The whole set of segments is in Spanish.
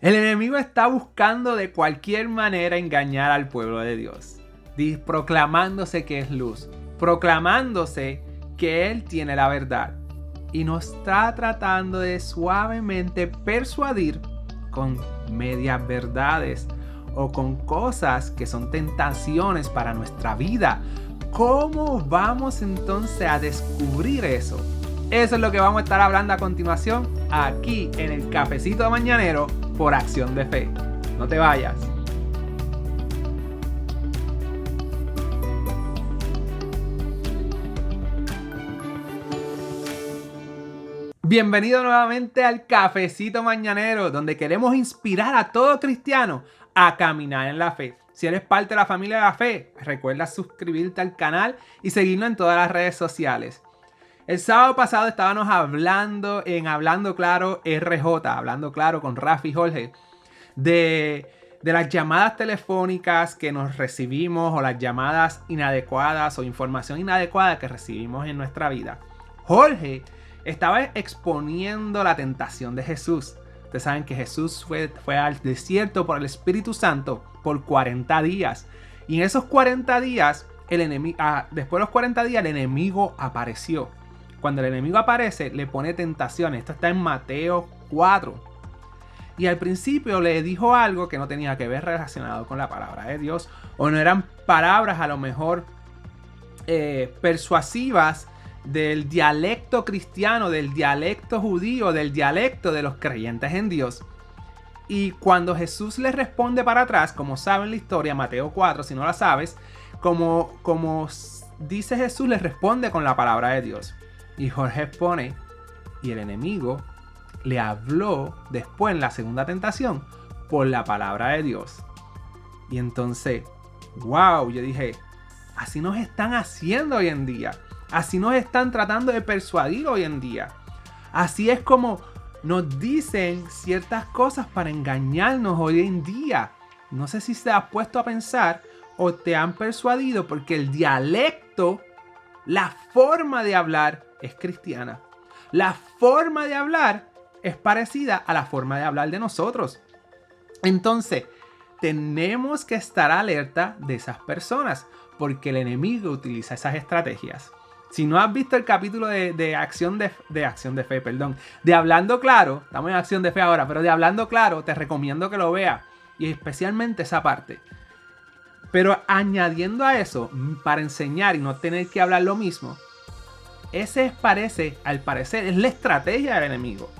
El enemigo está buscando de cualquier manera engañar al pueblo de Dios, proclamándose que es luz, proclamándose que Él tiene la verdad. Y nos está tratando de suavemente persuadir con medias verdades o con cosas que son tentaciones para nuestra vida. ¿Cómo vamos entonces a descubrir eso? Eso es lo que vamos a estar hablando a continuación aquí en el Cafecito Mañanero por Acción de Fe. No te vayas. Bienvenido nuevamente al Cafecito Mañanero, donde queremos inspirar a todo cristiano a caminar en la fe. Si eres parte de la familia de la fe, recuerda suscribirte al canal y seguirnos en todas las redes sociales. El sábado pasado estábamos hablando en Hablando Claro RJ, Hablando Claro con Rafi y Jorge, de las llamadas telefónicas que nos recibimos o las llamadas inadecuadas o información inadecuada que recibimos en nuestra vida. Jorge estaba exponiendo la tentación de Jesús. Ustedes saben que Jesús fue al desierto por el Espíritu Santo por 40 días. Y en esos 40 días, después de los 40 días, el enemigo apareció. Cuando el enemigo aparece, le pone tentaciones. Esto está en Mateo 4. Y al principio le dijo algo que no tenía que ver relacionado con la palabra de Dios. O no eran palabras a lo mejor persuasivas del dialecto cristiano, del dialecto judío, del dialecto de los creyentes en Dios. Y cuando Jesús le responde para atrás, como saben la historia, Mateo 4, si no la sabes, como dice Jesús, le responde con la palabra de Dios. Y Jorge expone, y el enemigo le habló después en la segunda tentación por la palabra de Dios. Y entonces, wow, yo dije, así nos están haciendo hoy en día. Así nos están tratando de persuadir hoy en día. Así es como nos dicen ciertas cosas para engañarnos hoy en día. No sé si te has puesto a pensar o te han persuadido porque el dialecto, la forma de hablar es cristiana. La forma de hablar es parecida a la forma de hablar de nosotros. Entonces, tenemos que estar alerta de esas personas porque el enemigo utiliza esas estrategias. Si no has visto el capítulo de Acción de Fe, de Hablando Claro, estamos en Acción de Fe ahora, pero de Hablando Claro, te recomiendo que lo veas. Y especialmente esa parte. Pero añadiendo a eso, para enseñar y no tener que hablar lo mismo, al parecer, es la estrategia del enemigo.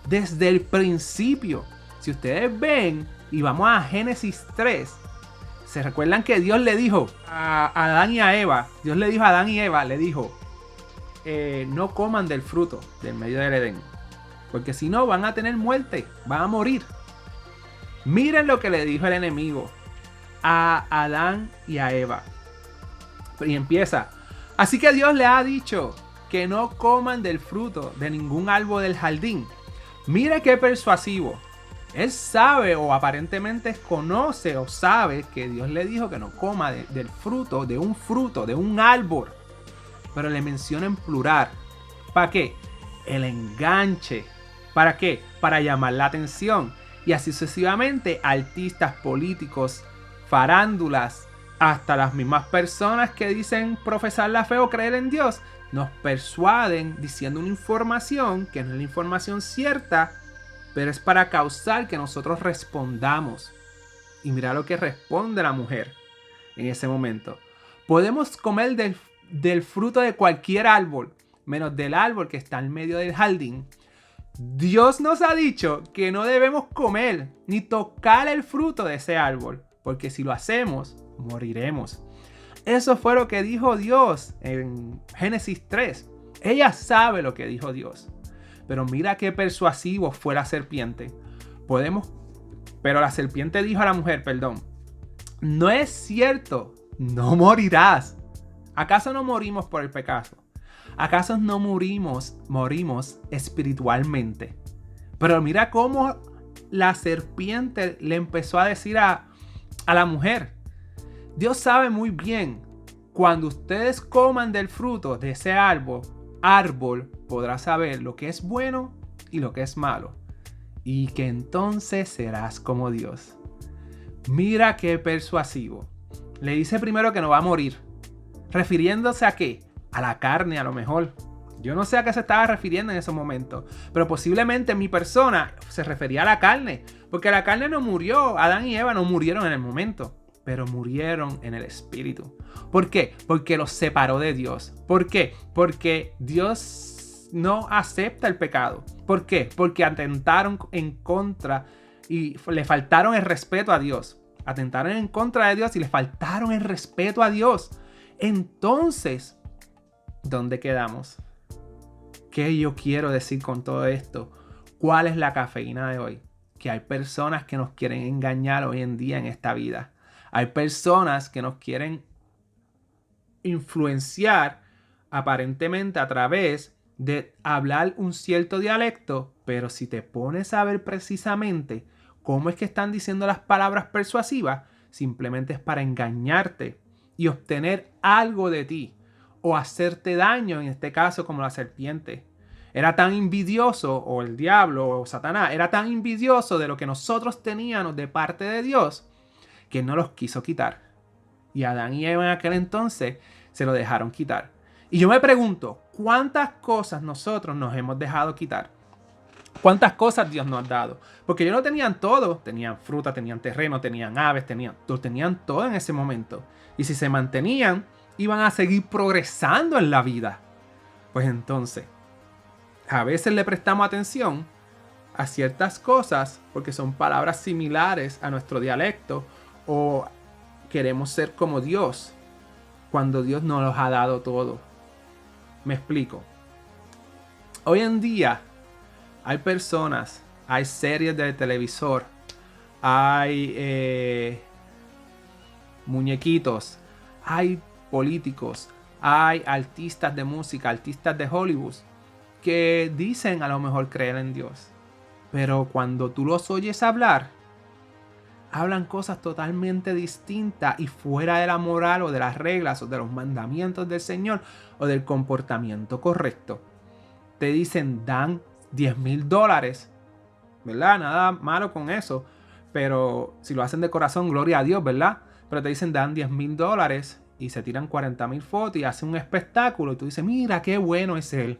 Desde el principio, si ustedes ven, y vamos a Génesis 3, ¿se recuerdan que Dios le dijo a Adán y a Eva? Dios le dijo a Adán y Eva, le dijo, no coman del fruto del medio del Edén, porque si no van a tener muerte, van a morir. Miren lo que le dijo el enemigo a Adán y a Eva. Y empieza, así que Dios le ha dicho que no coman del fruto de ningún árbol del jardín. Mire qué persuasivo. Él sabe o aparentemente conoce o sabe que Dios le dijo que no coma del fruto, de un árbol. Pero le menciona en plural. ¿Para qué? El enganche. ¿Para qué? Para llamar la atención. Y así sucesivamente, artistas, políticos, farándulas, hasta las mismas personas que dicen profesar la fe o creer en Dios, nos persuaden diciendo una información que no es la información cierta, pero es para causar que nosotros respondamos. Y mira lo que responde la mujer en ese momento. Podemos comer del fruto de cualquier árbol, menos del árbol que está en medio del jardín. Dios nos ha dicho que no debemos comer ni tocar el fruto de ese árbol, porque si lo hacemos, moriremos. Eso fue lo que dijo Dios en Génesis 3. Ella sabe lo que dijo Dios. Pero mira qué persuasivo fue la serpiente. Pero la serpiente dijo a la mujer, no es cierto, no morirás. ¿Acaso no morimos por el pecado? ¿Acaso no morimos espiritualmente? Pero mira cómo la serpiente le empezó a decir a la mujer, Dios sabe muy bien, cuando ustedes coman del fruto de ese árbol podrá saber lo que es bueno y lo que es malo. y que entonces serás como Dios. Mira qué persuasivo. Le dice primero que no va a morir. ¿Refiriéndose a qué? A la carne, a lo mejor. Yo no sé a qué se estaba refiriendo en ese momento, pero posiblemente mi persona se refería a la carne, porque la carne no murió. Adán y Eva no murieron en el momento, pero murieron en el espíritu. ¿Por qué? Porque los separó de Dios. ¿Por qué? Porque Dios no acepta el pecado. ¿Por qué? Porque atentaron en contra y le faltaron el respeto a Dios. Atentaron en contra de Dios y le faltaron el respeto a Dios. Entonces, ¿dónde quedamos? ¿Qué yo quiero decir con todo esto? ¿Cuál es la cafeína de hoy? Que hay personas que nos quieren engañar hoy en día en esta vida. Hay personas que nos quieren influenciar aparentemente a través de hablar un cierto dialecto, pero si te pones a ver precisamente cómo es que están diciendo las palabras persuasivas, simplemente es para engañarte y obtener algo de ti o hacerte daño, en este caso como la serpiente. Era tan envidioso, o el diablo o Satanás, era tan envidioso de lo que nosotros teníamos de parte de Dios, que no los quiso quitar. Y Adán y Eva en aquel entonces se lo dejaron quitar. Y yo me pregunto, ¿cuántas cosas nosotros nos hemos dejado quitar? ¿Cuántas cosas Dios nos ha dado? Porque ellos no tenían todo. Tenían fruta, tenían terreno, tenían aves, lo tenían todo en ese momento. Y si se mantenían, iban a seguir progresando en la vida. Pues entonces, a veces le prestamos atención a ciertas cosas porque son palabras similares a nuestro dialecto, o queremos ser como Dios cuando Dios nos los ha dado todo. Me explico. Hoy en día hay personas, hay series de televisor, hay muñequitos, hay políticos, hay artistas de música, artistas de Hollywood que dicen a lo mejor creer en Dios, pero cuando tú los oyes hablar, hablan cosas totalmente distintas y fuera de la moral o de las reglas o de los mandamientos del Señor o del comportamiento correcto. Te dicen, dan $10,000, ¿verdad? Nada malo con eso, pero si lo hacen de corazón, gloria a Dios, ¿verdad? Pero te dicen, dan $10,000 y se tiran 40,000 fotos y hacen un espectáculo y tú dices, mira qué bueno es él.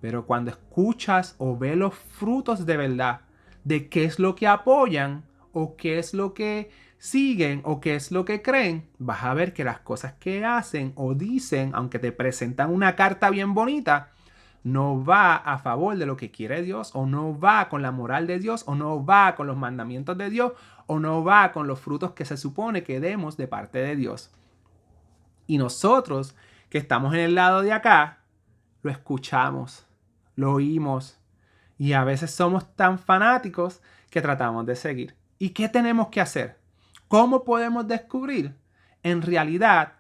Pero cuando escuchas o ves los frutos de verdad de qué es lo que apoyan o qué es lo que siguen o qué es lo que creen, vas a ver que las cosas que hacen o dicen, aunque te presentan una carta bien bonita, no va a favor de lo que quiere Dios, o no va con la moral de Dios, o no va con los mandamientos de Dios, o no va con los frutos que se supone que demos de parte de Dios. Y nosotros que estamos en el lado de acá, lo escuchamos, lo oímos y a veces somos tan fanáticos que tratamos de seguir. ¿Y qué tenemos que hacer? ¿Cómo podemos descubrir en realidad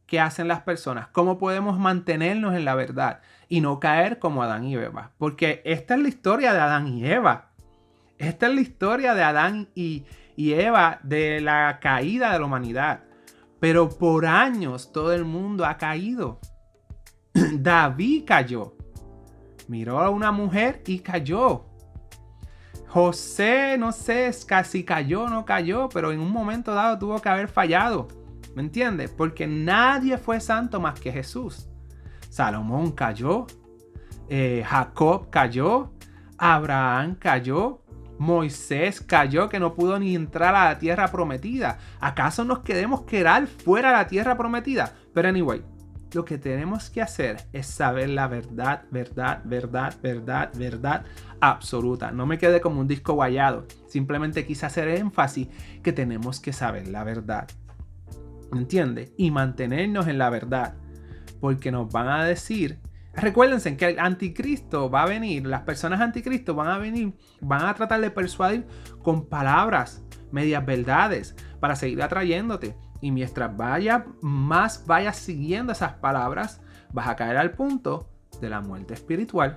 qué hacen las personas? ¿Cómo podemos mantenernos en la verdad y no caer como Adán y Eva? Porque esta es la historia de Adán y Eva. Esta es la historia de Adán y Eva, de la caída de la humanidad. Pero por años todo el mundo ha caído. David cayó. Miró a una mujer y cayó. José, no sé, casi cayó, no cayó, pero en un momento dado tuvo que haber fallado. ¿Me entiendes? Porque nadie fue santo más que Jesús. Salomón cayó. Jacob cayó. Abraham cayó. Moisés cayó, que no pudo ni entrar a la tierra prometida. ¿Acaso nos queremos quedar fuera de la tierra prometida? Pero anyway, lo que tenemos que hacer es saber la verdad, verdad, verdad, verdad, verdad absoluta. No me quedé como un disco guayado. Simplemente quise hacer énfasis que tenemos que saber la verdad. ¿Entiendes? Y mantenernos en la verdad. Porque nos van a decir... Recuérdense que el anticristo va a venir, las personas anticristo van a venir, van a tratar de persuadir con palabras, medias verdades, para seguir atrayéndote. Y mientras vayas siguiendo esas palabras, vas a caer al punto de la muerte espiritual.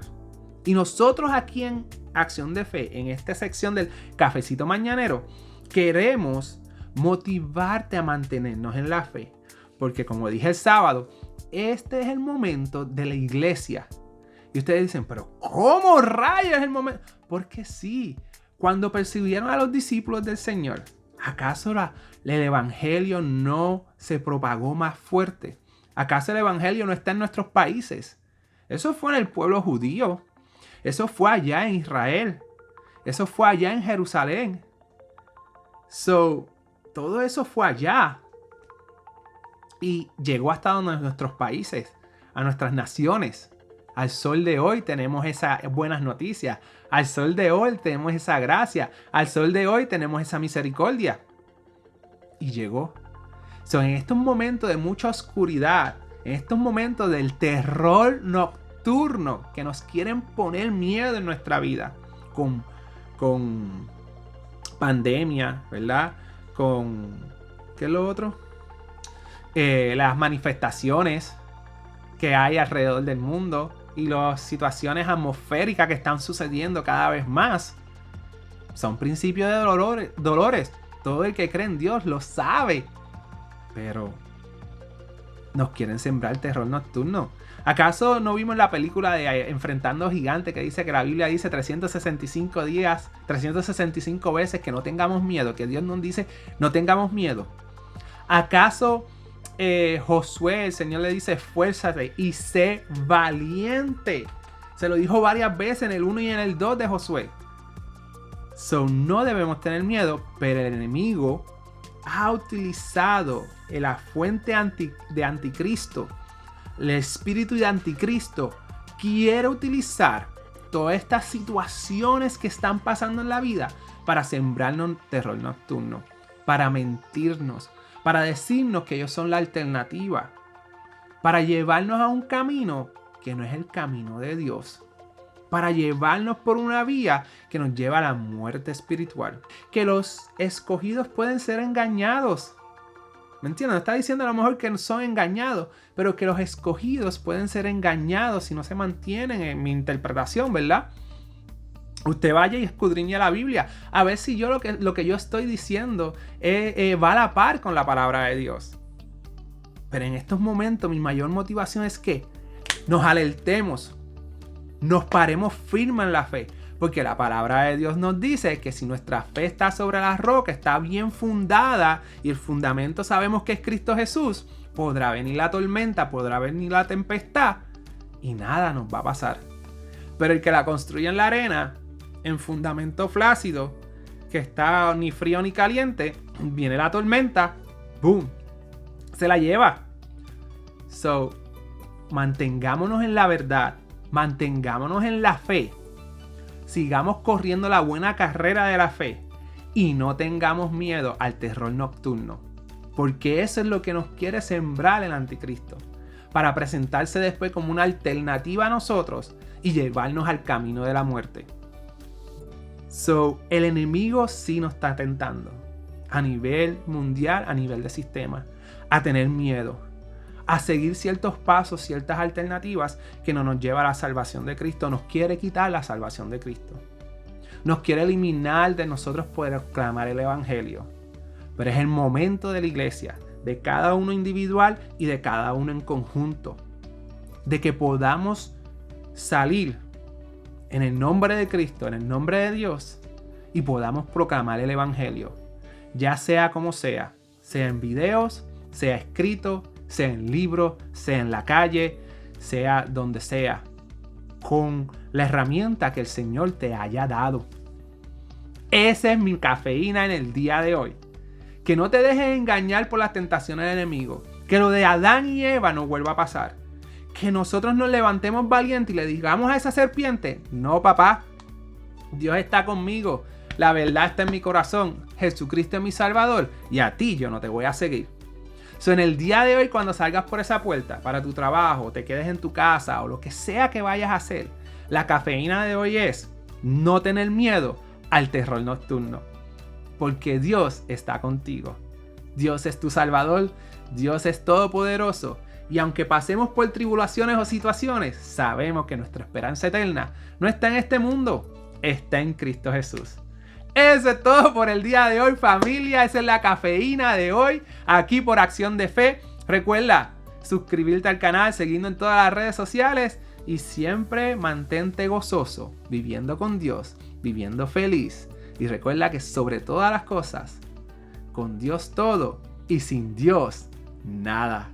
Y nosotros aquí en Acción de Fe, en esta sección del Cafecito Mañanero, queremos motivarte a mantenernos en la fe. Porque como dije el sábado, este es el momento de la iglesia. Y ustedes dicen, pero ¿cómo rayos es el momento? Porque sí, cuando persiguieron a los discípulos del Señor, ¿acaso el evangelio no se propagó más fuerte? ¿Acaso el evangelio no está en nuestros países? Eso fue en el pueblo judío. Eso fue allá en Israel. Eso fue allá en Jerusalén. Todo eso fue allá. Y llegó hasta nuestros países, a nuestras naciones. Al sol de hoy tenemos esas buenas noticias. Al sol de hoy tenemos esa gracia. Al sol de hoy tenemos esa misericordia. Y llegó. En estos momentos de mucha oscuridad, en estos momentos del terror nocturno que nos quieren poner miedo en nuestra vida, con pandemia, ¿verdad? ¿Qué es lo otro? Las manifestaciones que hay alrededor del mundo y las situaciones atmosféricas que están sucediendo cada vez más. Son principios de dolores. Todo el que cree en Dios lo sabe. Pero nos quieren sembrar terror nocturno. ¿Acaso no vimos la película de Enfrentando Gigantes que dice que la Biblia dice 365 días, 365 veces que no tengamos miedo? Que Dios nos dice no tengamos miedo. ¿Acaso Josué, el Señor le dice esfuérzate y sé valiente? Se lo dijo varias veces en el 1 y en el 2 de Josué. No debemos tener miedo, pero el enemigo ha utilizado la fuente de anticristo, el espíritu de anticristo. Quiere utilizar todas estas situaciones que están pasando en la vida para sembrarnos terror nocturno, para mentirnos, para decirnos que ellos son la alternativa, para llevarnos a un camino que no es el camino de Dios, para llevarnos por una vía que nos lleva a la muerte espiritual. Que los escogidos pueden ser engañados. ¿Me entiendes? No está diciendo a lo mejor que son engañados, pero que los escogidos pueden ser engañados si no se mantienen en mi interpretación, ¿verdad? Usted vaya y escudriñe la Biblia a ver si yo lo que yo estoy diciendo va a la par con la palabra de Dios. Pero en estos momentos mi mayor motivación es que nos alertemos, nos paremos firmes en la fe, porque la palabra de Dios nos dice que si nuestra fe está sobre la roca, está bien fundada y el fundamento sabemos que es Cristo Jesús, podrá venir la tormenta, podrá venir la tempestad y nada nos va a pasar. Pero el que la construye en la arena, en fundamento flácido, que está ni frío ni caliente, viene la tormenta, ¡boom!, se la lleva. Mantengámonos en la verdad, mantengámonos en la fe, sigamos corriendo la buena carrera de la fe y no tengamos miedo al terror nocturno, porque eso es lo que nos quiere sembrar el anticristo, para presentarse después como una alternativa a nosotros y llevarnos al camino de la muerte. El enemigo sí nos está tentando a nivel mundial, a nivel de sistema, a tener miedo, a seguir ciertos pasos, ciertas alternativas que no nos lleva a la salvación de Cristo. Nos quiere quitar la salvación de Cristo. Nos quiere eliminar de nosotros poder proclamar el evangelio. Pero es el momento de la iglesia, de cada uno individual y de cada uno en conjunto, de que podamos salir en el nombre de Cristo, en el nombre de Dios, y podamos proclamar el evangelio, ya sea como sea en videos, sea escrito, sea en libros, sea en la calle, sea donde sea, con la herramienta que el Señor te haya dado. Esa es mi cafeína en el día de hoy. Que no te dejes engañar por las tentaciones del enemigo. Que lo de Adán y Eva no vuelva a pasar. Que nosotros nos levantemos valientes y le digamos a esa serpiente: no, papá, Dios está conmigo, la verdad está en mi corazón, Jesucristo es mi Salvador y a ti yo no te voy a seguir. En el día de hoy, cuando salgas por esa puerta para tu trabajo, te quedes en tu casa o lo que sea que vayas a hacer, la cafeína de hoy es no tener miedo al terror nocturno, porque Dios está contigo. Dios es tu Salvador, Dios es todopoderoso. Y aunque pasemos por tribulaciones o situaciones, sabemos que nuestra esperanza eterna no está en este mundo, está en Cristo Jesús. Eso es todo por el día de hoy, familia. Esa es la cafeína de hoy, aquí por Acción de Fe. Recuerda suscribirte al canal, seguirnos en todas las redes sociales y siempre mantente gozoso, viviendo con Dios, viviendo feliz, Y recuerda que sobre todas las cosas, con Dios todo y sin Dios nada.